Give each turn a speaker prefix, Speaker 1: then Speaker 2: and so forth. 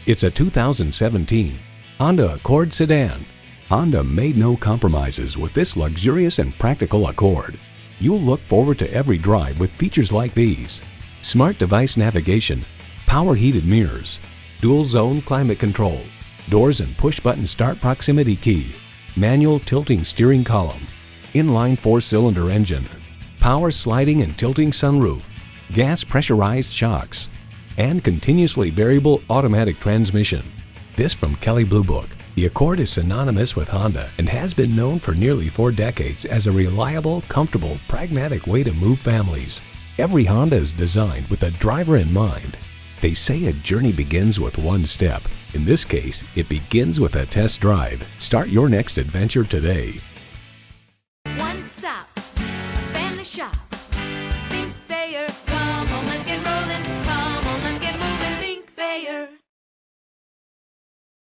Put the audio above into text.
Speaker 1: It's a 2017 Honda Accord sedan. Honda made no compromises with this luxurious and practical Accord. You'll look forward to every drive with features like these: smart device navigation, power heated mirrors, dual zone climate control, doors and push button start proximity key, manual tilting steering column, inline 4-cylinder engine, power sliding and tilting sunroof, gas pressurized shocks, and continuously variable automatic transmission. This from Kelley Blue Book. The Accord is synonymous with Honda and has been known for nearly 4 decades as a reliable, comfortable, pragmatic way to move families. Every Honda is designed with the driver in mind. They say a journey begins with one step. In this case, it begins with a test drive. Start your next adventure today.